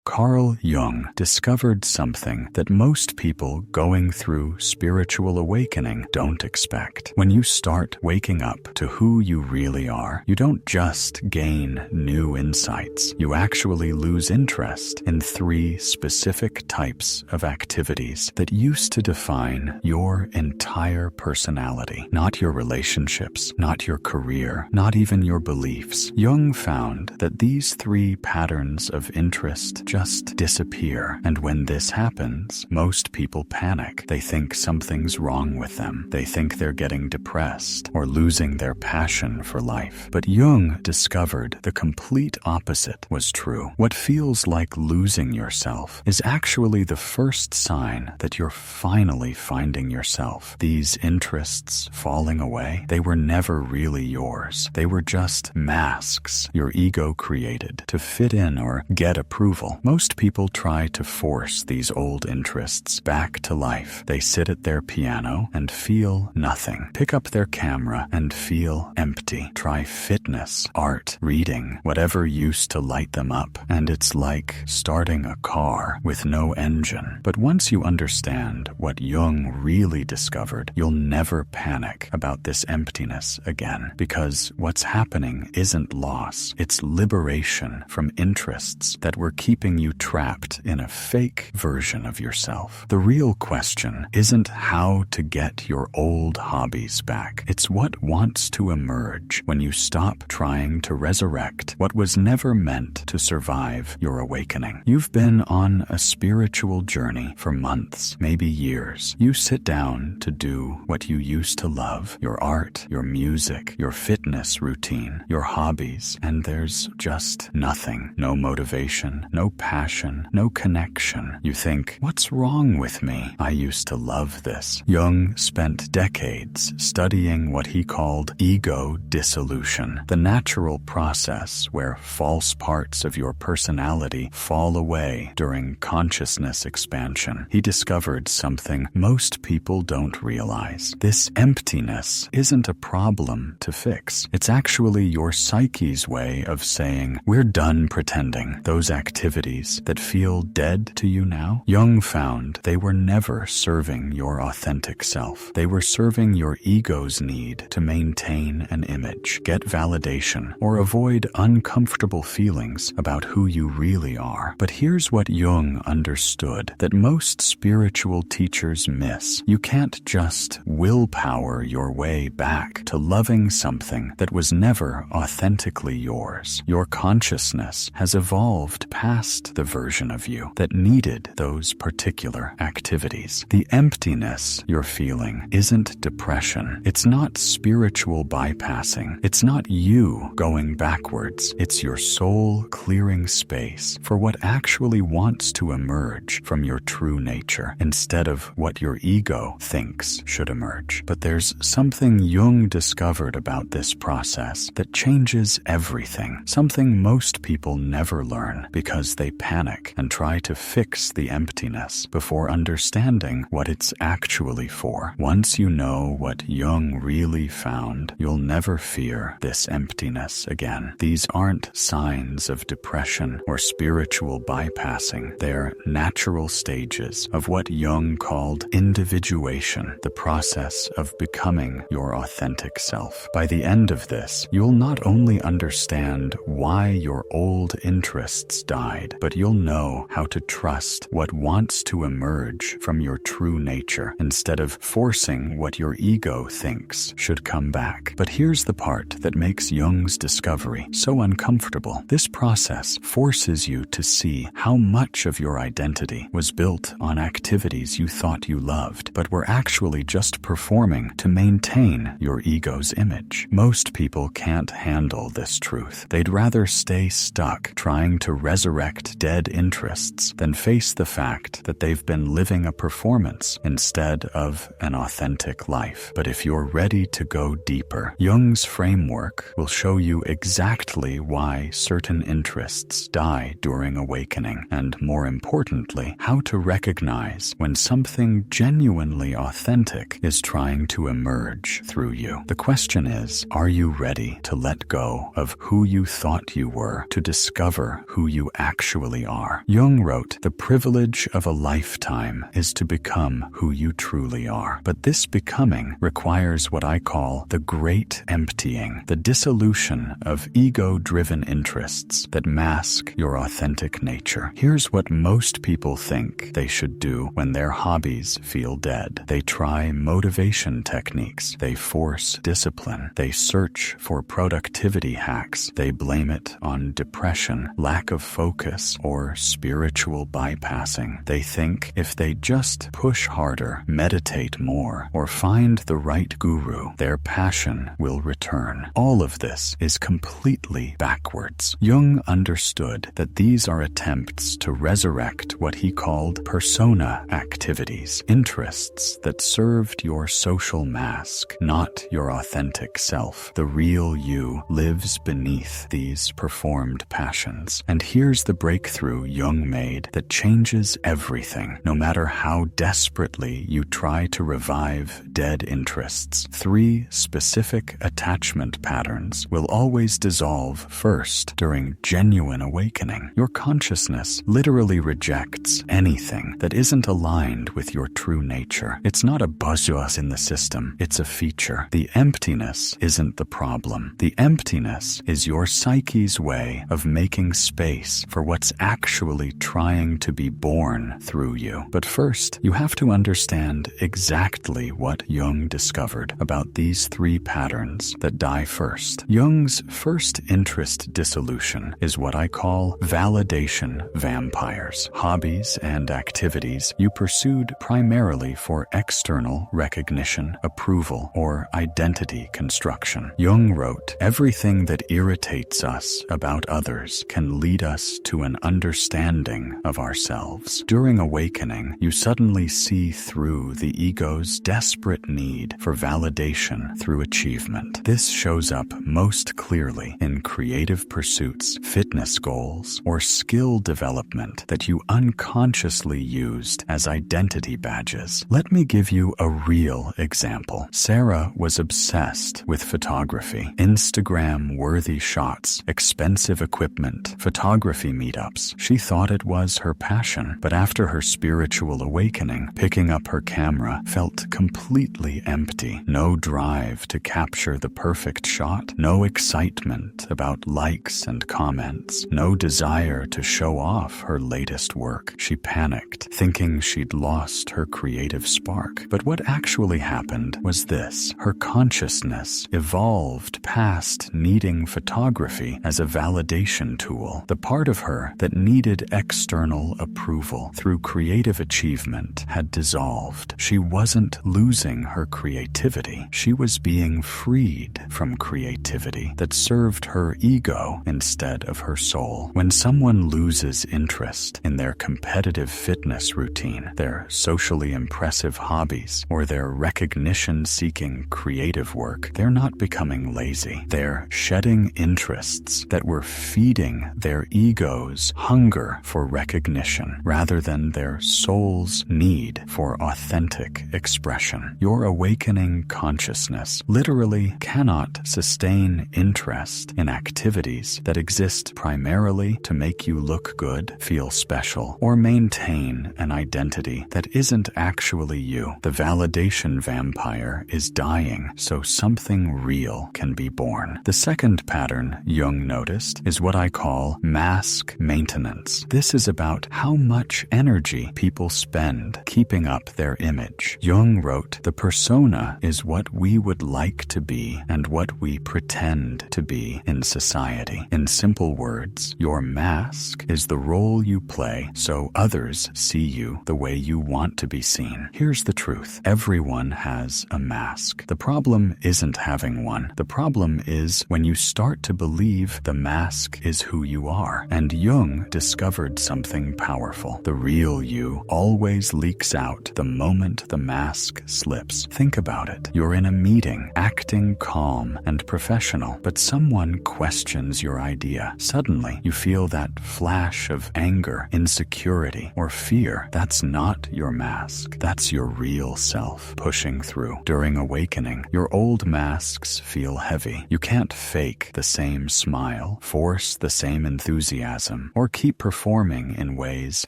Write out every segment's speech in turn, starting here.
Carl Jung discovered something that most people going through spiritual awakening don't expect. When you start waking up to who you really are, you don't just gain new insights. You actually lose interest in 3 specific types of activities that used to define your entire personality. Not your relationships, not your career, not even your beliefs. Jung found that these 3 patterns of interest just disappear, and when this happens, most people panic. They think something's wrong with them. They think they're getting depressed or losing their passion for life. But Jung discovered the complete opposite was true. What feels like losing yourself is actually the first sign that you're finally finding yourself. These interests falling away, they were never really yours. They were just masks your ego created to fit in or get approval. Most people try to force these old interests back to life. They sit at their piano and feel nothing. Pick up their camera and feel empty. Try fitness, art, reading, whatever used to light them up. And it's like starting a car with no engine. But once you understand what Jung really discovered, you'll never panic about this emptiness again. Because what's happening isn't loss. It's liberation from interests that were keeping you trapped in a fake version of yourself. The real question isn't how to get your old hobbies back. It's what wants to emerge when you stop trying to resurrect what was never meant to survive your awakening. You've been on a spiritual journey for months, maybe years. You sit down to do what you used to love, your art, your music, your fitness routine, your hobbies, and there's just nothing. No motivation, no passion, no connection. You think, what's wrong with me? I used to love this. Jung spent decades studying what he called ego dissolution, the natural process where false parts of your personality fall away during consciousness expansion. He discovered something most people don't realize. This emptiness isn't a problem to fix. It's actually your psyche's way of saying, we're done pretending. Those activities that feel dead to you now, Jung found they were never serving your authentic self. They were serving your ego's need to maintain an image, get validation, or avoid uncomfortable feelings about who you really are. But here's what Jung understood that most spiritual teachers miss. You can't just willpower your way back to loving something that was never authentically yours. Your consciousness has evolved past the version of you that needed those particular activities. The emptiness you're feeling isn't depression. It's not spiritual bypassing. It's not you going backwards. It's your soul clearing space for what actually wants to emerge from your true nature instead of what your ego thinks should emerge. But there's something Jung discovered about this process that changes everything. Something most people never learn because they panic and try to fix the emptiness before understanding what it's actually for. Once you know what Jung really found, you'll never fear this emptiness again. These aren't signs of depression or spiritual bypassing. They're natural stages of what Jung called individuation, the process of becoming your authentic self. By the end of this, you'll not only understand why your old interests died, but you'll know how to trust what wants to emerge from your true nature instead of forcing what your ego thinks should come back. But here's the part that makes Jung's discovery so uncomfortable. This process forces you to see how much of your identity was built on activities you thought you loved, but were actually just performing to maintain your ego's image. Most people can't handle this truth. They'd rather stay stuck trying to resurrect dead interests than face the fact that they've been living a performance instead of an authentic life. But if you're ready to go deeper, Jung's framework will show you exactly why certain interests die during awakening, and more importantly, how to recognize when something genuinely authentic is trying to emerge through you. The question is, are you ready to let go of who you thought you were to discover who you actually actually are. Jung wrote, "The privilege of a lifetime is to become who you truly are. But this becoming requires what I call the great emptying, the dissolution of ego-driven interests that mask your authentic nature." Here's what most people think they should do when their hobbies feel dead. They try motivation techniques. They force discipline. They search for productivity hacks. They blame it on depression, lack of focus, or spiritual bypassing. They think if they just push harder, meditate more, or find the right guru, their passion will return. All of this is completely backwards. Jung understood that these are attempts to resurrect what he called persona activities, interests that served your social mask, not your authentic self. The real you lives beneath these performed passions. And here's the breakthrough Jung made that changes everything, no matter how desperately you try to revive dead interests. 3 specific attachment patterns will always dissolve first during genuine awakening. Your consciousness literally rejects anything that isn't aligned with your true nature. It's not a buzz in the system, it's a feature. The emptiness isn't the problem. The emptiness is your psyche's way of making space for what's actually trying to be born through you. But first, you have to understand exactly what Jung discovered about these 3 patterns that die first. Jung's first interest dissolution is what I call validation vampires, hobbies and activities you pursued primarily for external recognition, approval, or identity construction. Jung wrote, "Everything that irritates us about others can lead us to an understanding of ourselves." During awakening, you suddenly see through the ego's desperate need for validation through achievement. This shows up most clearly in creative pursuits, fitness goals, or skill development that you unconsciously used as identity badges. Let me give you a real example. Sarah was obsessed with photography, Instagram-worthy shots, expensive equipment, photography meetups. She thought it was her passion, but after her spiritual awakening, picking up her camera felt completely empty. No drive to capture the perfect shot, no excitement about likes and comments, no desire to show off her latest work. She panicked, thinking she'd lost her creative spark. But what actually happened was this: her consciousness evolved past needing photography as a validation tool. The part of her that needed external approval through creative achievement had dissolved. She wasn't losing her creativity. She was being freed from creativity that served her ego instead of her soul. When someone loses interest in their competitive fitness routine, their socially impressive hobbies, or their recognition-seeking creative work, they're not becoming lazy. They're shedding interests that were feeding their ego's hunger for recognition rather than their soul's need for authentic expression. Your awakening consciousness literally cannot sustain interest in activities that exist primarily to make you look good, feel special, or maintain an identity that isn't actually you. The validation vampire is dying so something real can be born. The second pattern Jung noticed is what I call mask maintenance. This is about how much energy people spend keeping up their image. Jung wrote, "The persona is what we would like to be and what we pretend to be in society." In simple words, your mask is the role you play so others see you the way you want to be seen. Here's the truth. Everyone has a mask. The problem isn't having one. The problem is when you start to believe the mask is who you are. And Jung discovered something powerful. The real you always leaks out the moment the mask slips. Think about it. You're in a meeting, acting calm and professional, but someone questions your idea. Suddenly, you feel that flash of anger, insecurity, or fear. That's not your mask. That's your real self pushing through. During awakening, your old masks feel heavy. You can't fake the same smile, force the same enthusiasm, them, or keep performing in ways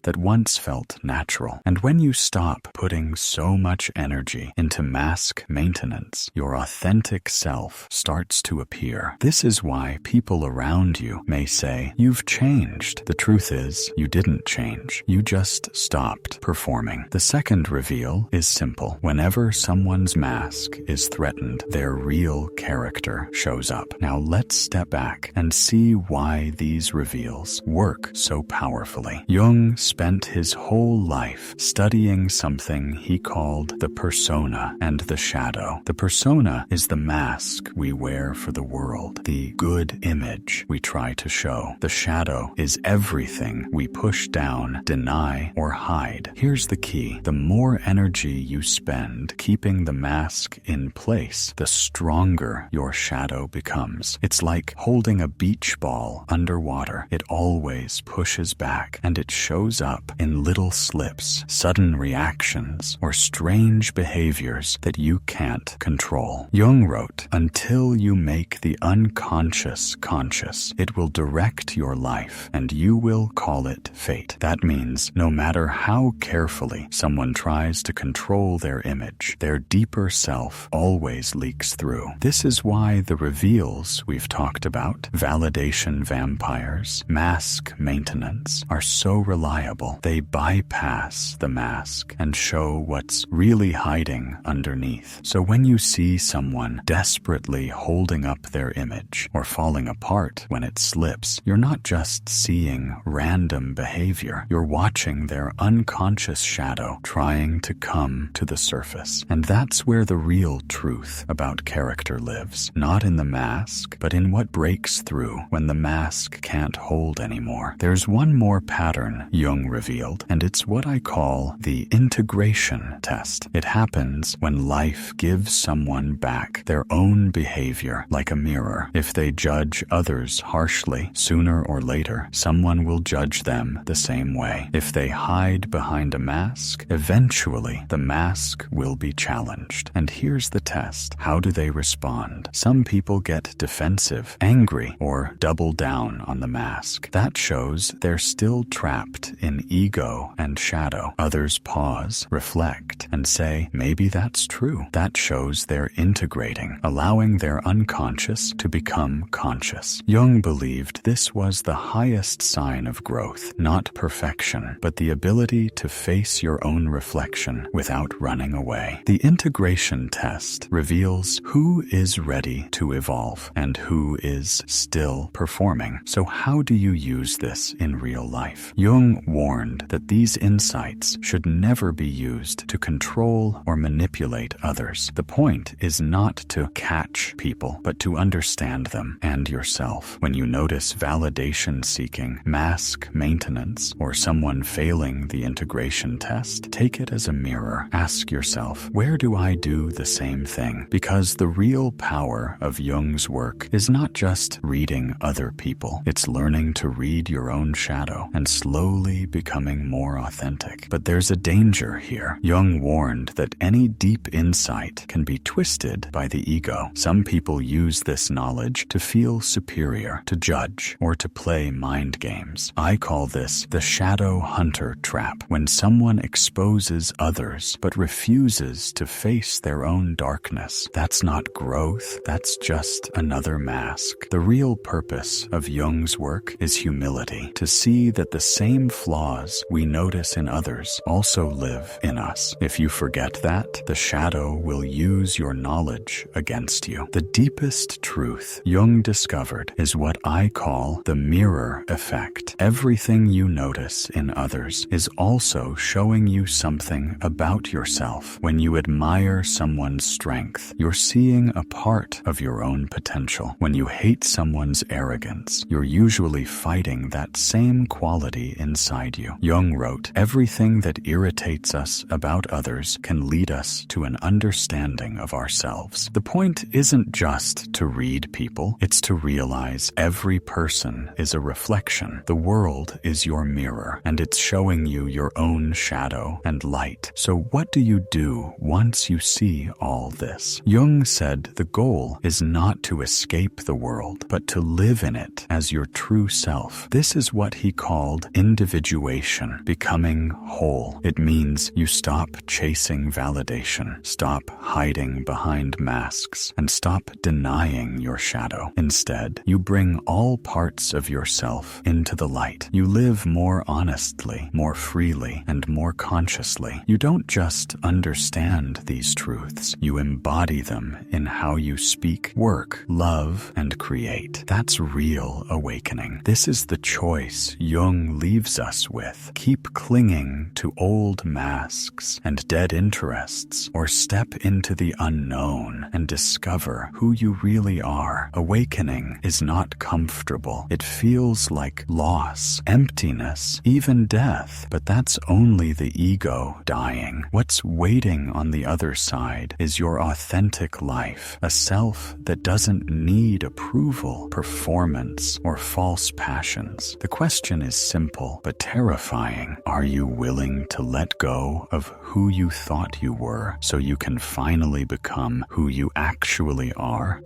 that once felt natural. And when you stop putting so much energy into mask maintenance, your authentic self starts to appear. This is why people around you may say, "You've changed." The truth is, you didn't change. You just stopped performing. The second reveal is simple. Whenever someone's mask is threatened, their real character shows up. Now let's step back and see why these reveals work so powerfully. Jung spent his whole life studying something he called the persona and the shadow. The persona is the mask we wear for the world, the good image we try to show. The shadow is everything we push down, deny, or hide. Here's the key. The more energy you spend keeping the mask in place, the stronger your shadow becomes. It's like holding a beach ball underwater. It always pushes back, and it shows up in little slips, sudden reactions, or strange behaviors that you can't control. Jung wrote, "Until you make the unconscious conscious, it will direct your life, and you will call it fate." That means no matter how carefully someone tries to control their image, their deeper self always leaks through. This is why the reveals we've talked about, validation vampires, mask maintenance, are so reliable. They bypass the mask and show what's really hiding underneath. So when you see someone desperately holding up their image or falling apart when it slips, you're not just seeing random behavior. You're watching their unconscious shadow trying to come to the surface. And that's where the real truth about character lives. Not in the mask, but in what breaks through when the mask can't hold anymore. There's one more pattern Jung revealed, and it's what I call the integration test. It happens when life gives someone back their own behavior like a mirror. If they judge others harshly, sooner or later, someone will judge them the same way. If they hide behind a mask, eventually the mask will be challenged. And here's the test. How do they respond? Some people get defensive, angry, or double down on the mask. That shows they're still trapped in ego and shadow. Others pause, reflect, and say, maybe that's true. That shows they're integrating, allowing their unconscious to become conscious. Jung believed this was the highest sign of growth, not perfection, but the ability to face your own reflection without running away. The integration test reveals who is ready to evolve and who is still performing. So how do you use this in real life? Jung warned that these insights should never be used to control or manipulate others. The point is not to catch people, but to understand them and yourself. When you notice validation seeking, mask maintenance, or someone failing the integration test, take it as a mirror. Ask yourself, where do I do the same thing? Because the real power of Jung's work is not just reading other people. It's learning to read your own shadow and slowly becoming more authentic. But there's a danger here. Jung warned that any deep insight can be twisted by the ego. Some people use this knowledge to feel superior, to judge, or to play mind games. I call this the shadow hunter trap. When someone exposes others but refuses to face their own darkness, that's not growth, that's just another mask. The real purpose of Jung's work is humility, to see that the same flaws we notice in others also live in us. If you forget that, the shadow will use your knowledge against you. The deepest truth Jung discovered is what I call the mirror effect. Everything you notice in others is also showing you something about yourself. When you admire someone's strength, you're seeing a part of your own potential. When you hate someone's arrogance, you're usually fighting that same quality inside you. Jung wrote, everything that irritates us about others can lead us to an understanding of ourselves. The point isn't just to read people, it's to realize every person is a reflection. The world is your mirror, and it's showing you your own shadow and light. So what do you do once you see all this? Jung said the goal is not to escape the world, but to live in it as your true self. yourself. This is what he called individuation, becoming whole. It means you stop chasing validation, stop hiding behind masks, and stop denying your shadow. Instead, you bring all parts of yourself into the light. You live more honestly, more freely, and more consciously. You don't just understand these truths, you embody them in how you speak, work, love, and create. That's real awakening. This is the choice Jung leaves us with. Keep clinging to old masks and dead interests, or step into the unknown and discover who you really are. Awakening is not comfortable. It feels like loss, emptiness, even death, but that's only the ego dying. What's waiting on the other side is your authentic life, a self that doesn't need approval, performance, or false passions. The question is simple but terrifying. Are you willing to let go of who you thought you were so you can finally become who you actually are?